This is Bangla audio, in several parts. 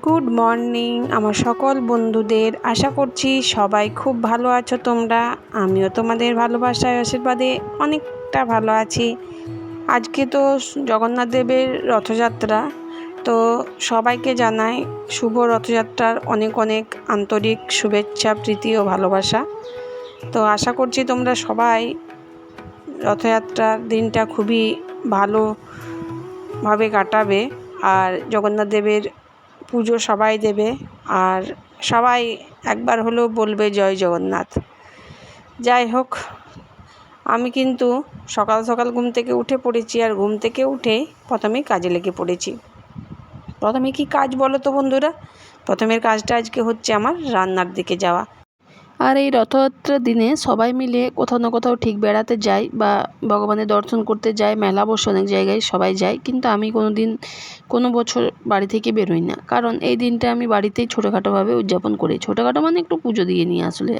গুড মর্নিং আমার সকল বন্ধুদের। আশা করছি সবাই খুব ভালো আছো তোমরা। আমিও তোমাদের ভালোবাসায় আশীর্বাদে অনেকটা ভালো আছি। আজকে তো জগন্নাথ দেবের রথযাত্রা, তো সবাইকে জানাই শুভ রথযাত্রার অনেক অনেক আন্তরিক শুভেচ্ছা, প্রীতি ও ভালোবাসা। তো আশা করছি তোমরা সবাই রথযাত্রার দিনটা খুবই ভালোভাবে কাটাবে, আর জগন্নাথ দেবের পুজো সবাই দেবে, আর সবাই একবার হলেও বলবে জয় জগন্নাথ। যাই হোক, আমি কিন্তু সকাল সকাল ঘুম থেকে উঠে পড়েছি, আর ঘুম থেকে উঠে প্রথমেই কাজে লেগে পড়েছি। প্রথমে কি কাজ বলো তো বন্ধুরা? প্রথমের কাজটা আজকে হচ্ছে আমার রান্নার দিকে যাওয়া। আর এই রথযাত্রার দিনে সবাই মিলে কোথাও না কোথাও ঠিক বেড়াতে যাই বা ভগবানের দর্শন করতে যাই, মেলা বসে অনেক জায়গায় সবাই যায়, কিন্তু আমি কোনো বছর বাড়ি থেকে বেরোই না। কারণ এই দিনটা আমি বাড়িতেই ছোটোখাটোভাবে উদযাপন করি। ছোটোখাটো মানে একটু পুজো দিয়ে নিই আসলে,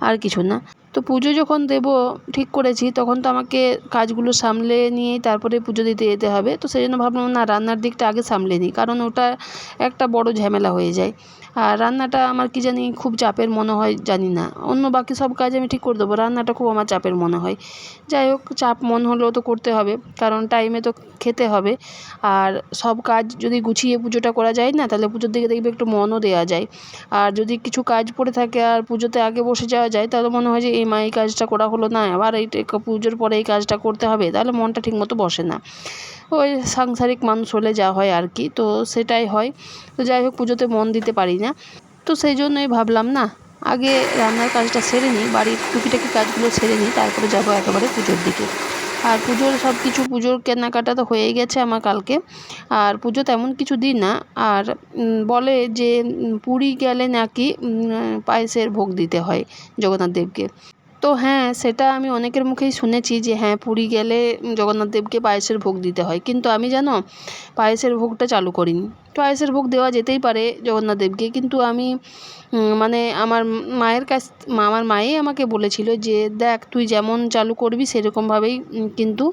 আর কিছু না। তো পুজো যখন দেব ঠিক করেছি, তখন তো আমাকে কাজগুলো সামলে নিয়েই তারপরে পুজো দিতে যেতে হবে। তো সেই জন্য ভাবলাম না, রান্নার দিকটা আগে সামলে নিই, কারণ ওটা একটা বড় ঝামেলা হয়ে যায়। আর রান্নাটা আমার কি জানি খুব চাপের মনে হয়, জানি না, অন্য বাকি সব কাজ আমি ঠিক করে দেবো, রান্নাটা খুব আমার চাপের মনে হয়। যাই হোক, চাপ মন হলেও তো করতে হবে, কারণ টাইমে তো খেতে হবে। আর সব কাজ যদি গুছিয়ে পুজোটা করা যায় না, তাহলে পুজোর দিকে দেখবে একটু মনও দেওয়া যায়। আর যদি কিছু কাজ পড়ে থাকে আর পুজোতে আগে বসে যাওয়া যায়, তাহলে মনে হয় যে এই কাজটা করা হলো না, আবার পুজোর পরে এই কাজটা করতে হবে, তাহলে মনটা ঠিকমতো বসে না। ওই সাংসারিক মানুষ হলে যা হয় আর কি, তো সেটাই হয়। তো যাই হোক, পুজোতে মন দিতে পারি না। তো সেই জন্যই ভাবলাম না, আগে রান্নার কাজটা সেরে নিই, বাড়ির টুকিটাকি কাজগুলো সেরে নিই, তারপরে যাবো একেবারে পুজোর দিকে। আর পুজোর কেনাকাটা তো হয়েই গেছে আমার কালকে। আর পুজো তেমন কিছু দিই না। আর বলে যে পুরী গেলে নাকি পায়েসের ভোগ দিতে হয় জগন্নাথ দেবকে। তো হ্যাঁ, সেটা আমি অনেকের মুখেই শুনেছি যে হ্যাঁ, পুরী গেলে জগন্নাথ দেবকে পায়েসের ভোগ দিতে হয়, কিন্তু আমি জানো পায়েসের ভোগটা চালু করিনি। পায়েসের ভোগ দেওয়া যেতেই পারে জগন্নাথ দেবকে, কিন্তু আমি মানে আমার মাই আমাকে বলেছিল যে দেখ, তুই যেমন চালু করবি সেরকমভাবেই কিন্তু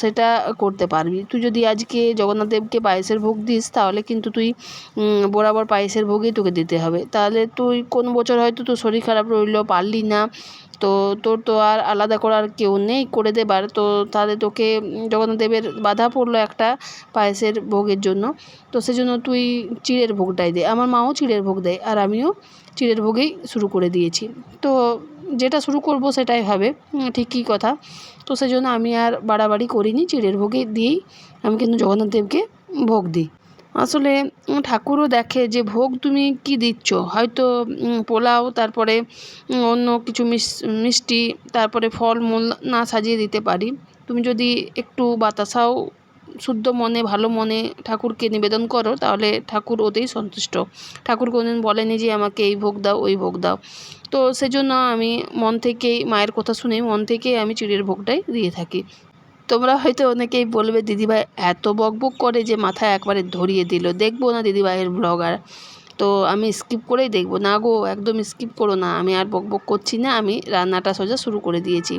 সেটা করতে পারবি। তুই যদি আজকে জগন্নাথ দেবকে পায়েসের ভোগ দিস, তাহলে কিন্তু তুই বরাবর পায়েসের ভোগই তোকে দিতে হবে। তাহলে তুই কোনো বছর হয়তো তোর শরীর খারাপ রইলো, পারলি না, তো তোর তো আর আলাদা করার কেউ নেই করে দেবার, তো তাহলে তোকে জগন্নাথ দেবের বাধা পড়লো একটা পায়েসের ভোগের জন্য। তো সেজন্য তুই চিড়ের ভোগটাই দে। আমার মাও চিড়ের ভোগ দেয়, আর আমিও চিড়ের ভোগেই শুরু করে দিয়েছি। তো যেটা শুরু করব সেটাই হবে, ঠিকই কথা। তো সেজন্য আমি আর বাড়াবাড়ি করিনি, চিড়ের ভোগই দিয়েই আমি কিন্তু জগন্নাথ দেবকে ভোগ দিই। আসলে ঠাকুরও দেখে যে ভোগ তুমি কি দিচ্ছ। হয়তো পোলাও, তারপরে অন্য কিছু মিষ্টি, তারপরে ফলমূল না সাজিয়ে দিতে পারি। তুমি যদি একটু বাতাসাও শুদ্ধ মনে ভালো মনে ঠাকুরকে নিবেদন করো, তাহলে ঠাকুর ওতেই সন্তুষ্ট। ঠাকুর কোনোদিন বলেনি যে আমাকে এই ভোগ দাও, ওই ভোগ দাও। তো সেজন্য আমি মন থেকেই, মায়ের কথা শুনে মন থেকেই আমি চিড়ের ভোগটাই দিয়ে থাকি। তোমরা হয়তো অনেকেই বলবে দিদিভাই এত বকবক করে যে মাথায় একবারে ধরিয়ে দিল, দেখবো না দিদিভাইয়ের ব্লগার। তো আমি স্কিপ করেই দেখবো। না গো, একদম স্কিপ করো না, আমি আর বকবক করছি না, আমি রান্নাটা সোজা শুরু করে দিয়েছি।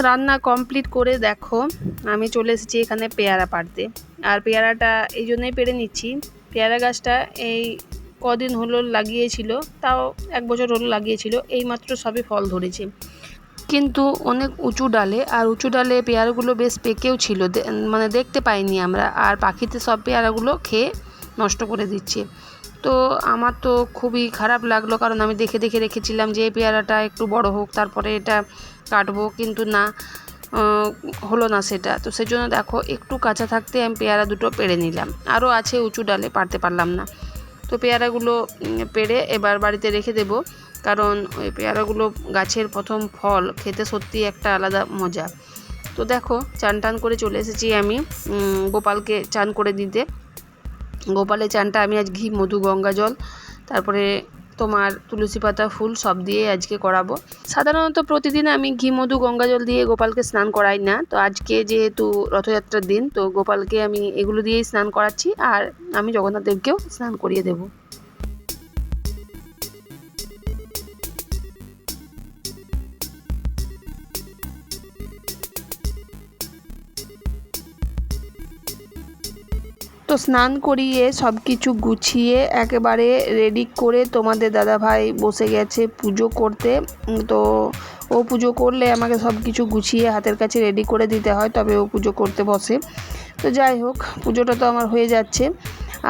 রান্না কমপ্লিট করে দেখো, আমি চলে এসেছি এখানে পেয়ারা পাড়তে। আর পেয়ারাটা এই জন্যই পেড়ে নিচ্ছি, পেয়ারা গাছটা এই কদিন হলো লাগিয়েছিল, তাও 1 বছর হলো লাগিয়েছিল, এইমাত্র সবে ফল ধরেছে, কিন্তু অনেক উঁচু ডালে। আর উঁচু ডালে পেয়ারাগুলো বেশ পেকেও ছিল, মানে দেখতে পাইনি আমরা, আর পাখিতে সব পেয়ারাগুলো খেয়ে নষ্ট করে দিচ্ছে। তো আমার তো খুবই খারাপ লাগলো, কারণ আমি দেখে দেখে রেখেছিলাম যে এই পেয়ারাটা একটু বড় হোক, তারপরে এটা কাটবো, কিন্তু না, হলো না সেটা। তো সেই জন্য দেখো, একটু কাঁচা থাকতে আমি পেয়ারা দুটো পেড়ে নিলাম, আরও আছে উঁচু ডালে, পারতে পারলাম না। তো পেয়ারাগুলো পেড়ে এবার বাড়িতে রেখে দেব, কারণ ওই পেয়ারাগুলো গাছের প্রথম ফল, খেতে সত্যি একটা আলাদা মজা। তো দেখো, চান টান করে চলে এসেছি আমি গোপালকে চান করে দিতে। গোপালের চানটা আমি আজ ঘি, মধু, গঙ্গা জল, তারপরে তোমার তুলসী পাতা, ফুল সব দিয়ে আজকে করাবো। সাধারণত প্রতিদিন আমি ঘি, মধু, গঙ্গা জল দিয়ে গোপালকে স্নান করাই না, তো আজকে যেহেতু রথযাত্রার দিন, তো গোপালকে আমি এগুলো দিয়েই স্নান করাচ্ছি, আর আমি জগন্নাথ দেবকেও স্নান করিয়ে দেবো। তো স্নান করিয়ে সব কিছু গুছিয়ে একেবারে রেডি করে তোমাদের দাদাভাই বসে গেছে পুজো করতে। তো ও পুজো করলে আমাকে সব কিছু গুছিয়ে হাতের কাছে রেডি করে দিতে হয়, তবে ও পুজো করতে বসে। তো যাই হোক, পুজোটা তো আমার হয়ে যাচ্ছে।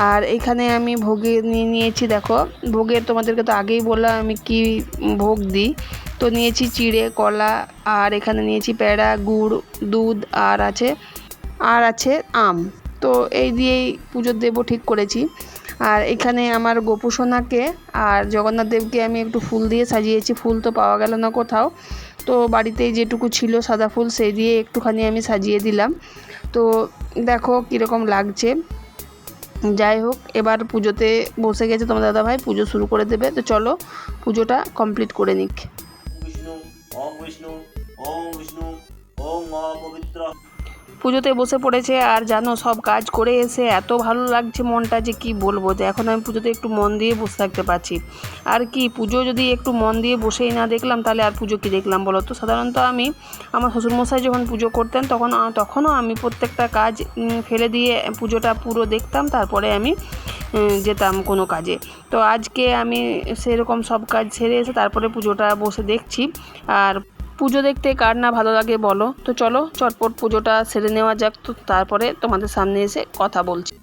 আর এখানে আমি ভোগে নিয়ে নিয়েছি, দেখো ভোগের তোমাদেরকে তো আগেই বললাম আমি কি ভোগ দিই। তো নিয়েছি চিড়ে, কলা, আর এখানে নিয়েছি প্যাড়া, গুড়, দুধ, আর আছে আম। তো এই দিয়েই পুজো দেবো ঠিক করেছি। আর এখানে আমার গোপু সোনাকে আর জগন্নাথ দেবকে আমি একটু ফুল দিয়ে সাজিয়েছি। ফুল তো পাওয়া গেল না কোথাও, তো বাড়িতেই যেটুকু ছিল সাদা ফুল সেই দিয়ে একটুখানি আমি সাজিয়ে দিলাম। তো দেখো কীরকম লাগছে। যাই হোক, এবার পুজোতে বসে গেছে তোমার দাদাভাই, পুজো শুরু করে দেবে। তো চলো পুজোটা কমপ্লিট করে নিক। বিষ্ণু ওম বিষ্ণু ওম বিষ্ণু ওম অপবিত্র। পুজোতে বসে পড়েছে। আর জানো, সব কাজ করে এসে এত ভালো লাগছে মনটা যে কি বলবো, যে এখন আমি পুজোতে একটু মন দিয়ে বসে থাকতে পারছি। আর কি, পুজো যদি একটু মন দিয়ে বসেই না দেখলাম তাহলে আর পুজো কি দেখলাম বলো তো। সাধারণত আমি আমার শ্বশুরমশাই যখন পুজো করতেন তখনও আমি প্রত্যেকটা কাজ ফেলে দিয়ে পুজোটা পুরো দেখতাম, তারপরে আমি যেতাম কোনো কাজে। তো আজকে আমি সেরকম সব কাজ সেরে এসে তারপরে পুজোটা বসে দেখছি। আর পুজো দেখতে কার না ভালো লাগে বলো। তো চলো চটপট পুজোটা সেরে নেওয়া যাক, তো তারপরে তোমাদের সামনে এসে কথা বলছি।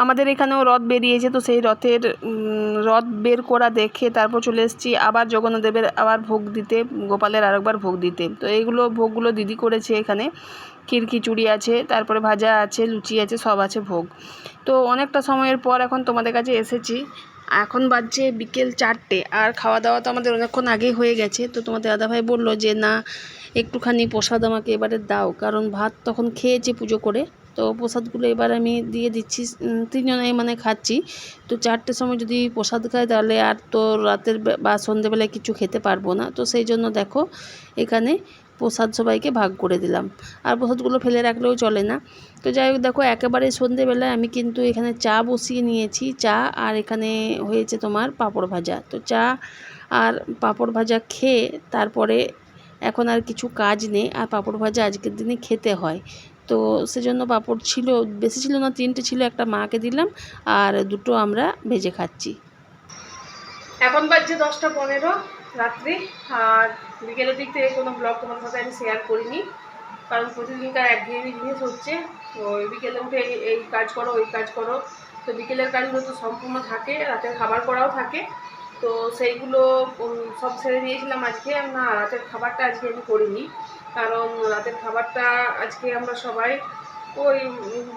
আমাদের এখানেও রথ বেরিয়েছে, তো সেই রথ বের করা দেখে তারপর চলে এসেছি আবার জগন্নাথ দেবের আবার ভোগ দিতে, গোপালের আরেকবার ভোগ দিতে। তো এইগুলো ভোগগুলো দিদি করেছে। এখানে ক্ষীর খিচুড়ি আছে, তারপরে ভাজা আছে, লুচি আছে, সব আছে ভোগ। তো অনেকটা সময়ের পর এখন তোমাদের কাছে এসেছি। এখন বাজছে বিকেল 4টে, আর খাওয়া দাওয়া তো আমাদের অনেকক্ষণ আগেই হয়ে গেছে। তো তোমাদের দাদাভাই বললো যে না, একটুখানি প্রসাদ আমাকে এবারে দাও, কারণ ভাত তখন খেয়েছে পুজো করে। তো প্রসাদগুলো এবার আমি দিয়ে দিচ্ছি, তিনজনেই মানে খাচ্ছি। তো 4টের সময় যদি প্রসাদ খাই তাহলে আর তো রাতের বা সন্ধেবেলায় কিছু খেতে পারবো না। তো সেই জন্য দেখো এখানে প্রসাদ সবাইকে ভাগ করে দিলাম। আর প্রসাদগুলো ফেলে রাখলেও চলে না। তো যাই হোক, দেখো একেবারে সন্ধেবেলায় আমি কিন্তু এখানে চা বসিয়ে নিয়েছি। চা আর এখানে হয়েছে তোমার পাঁপড় ভাজা। তো চা আর পাঁপড় ভাজা খেয়ে তারপরে এখন আর কিছু কাজ নেই। আর পাঁপড় ভাজা আজকের দিনে খেতে হয়, তো সেজন্য পাঁপড় ছিল, বেশি ছিল না, 3টে ছিল, একটা মাকে দিলাম আর 2টো আমরা ভেজে খাচ্ছি। এখন বাজছে 10টা 15 রাত্রি। আর বিকেলের দিক থেকে কোনো ব্লগ তোমার সাথে আমি শেয়ার করিনি, কারণ প্রতিদিনকার একঘেয়েমি জিনিস হচ্ছে। তো বিকেলে উঠে এই কাজ করো, ওই কাজ করো। তো বিকেলের কাজগুলো তো সম্পূর্ণ থাকে, রাতের খাবার করাও থাকে। তো সেইগুলো সব ছেড়ে দিয়েছিলাম আজকে। না, রাতের খাবারটা আজকে আমি করিনি, কারণ রাতের খাবারটা আজকে আমরা সবাই ওই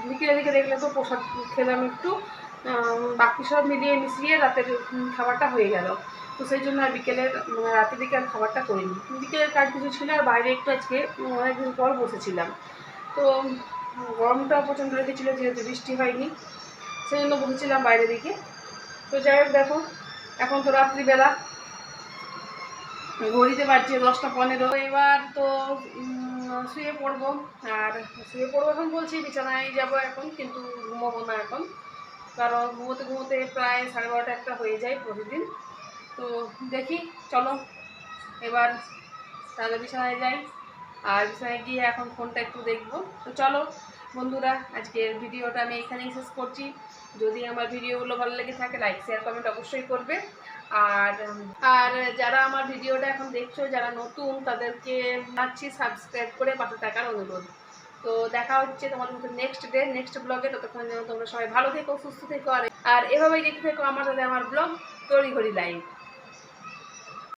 বিকেলে দিকে দেখলে তো প্রসাদ খেলাম একটু, বাকি সব মিলিয়ে মিশিয়ে রাতের খাবারটা হয়ে গেল। তো সেই জন্য আর বিকেলের রাতের দিকে আর খাবারটা করিনি। বিকেলের কাজ কিছু ছিল, আর বাইরে একটু আজকে অনেকদিন পর বসেছিলাম। তো গরমটাও প্রচণ্ড লেগেছিলো, যেহেতু বৃষ্টি হয়নি, সেই জন্য বসেছিলাম বাইরের দিকে। তো যাই হোক, দেখো এখন তো রাত্রিবেলা, ঘড়িতে বাজছে 10টা 15। এবার তো শুয়ে পড়বো। আর শুয়ে পড়বো এখন বলছি, বিছানায় যাব এখন, কিন্তু ঘুমোবো না এখন, কারণ ঘুমোতে প্রায় 12:30 1টা হয়ে যায় প্রতিদিন। তো দেখি, চলো এবার তাহলে বিছানায় যাই। আর বিছানায় গিয়ে এখন ফোনটা একটু দেখবো। তো চলো বন্ধুরা, আজকের ভিডিওটা আমি এখানেই শেষ করছি। যদি আমার ভিডিওগুলো ভালো লেগে থাকে, লাইক শেয়ার কমেন্ট অবশ্যই করবে। আর যারা আমার ভিডিওটা এখন দেখছো, যারা নতুন, তাদেরকে জানাচ্ছি সাবস্ক্রাইব করে পাশে থাকার অনুরোধ। তো দেখা হচ্ছে তোমাদের মধ্যে নেক্সট ব্লগে। ততক্ষণ যেন তোমরা সবাই ভালো থেকো, সুস্থ থেকো, আর এভাবেই দেখতে থেকো আমার সাথে আমার ব্লগ তড়িঘড়ি লাইভ।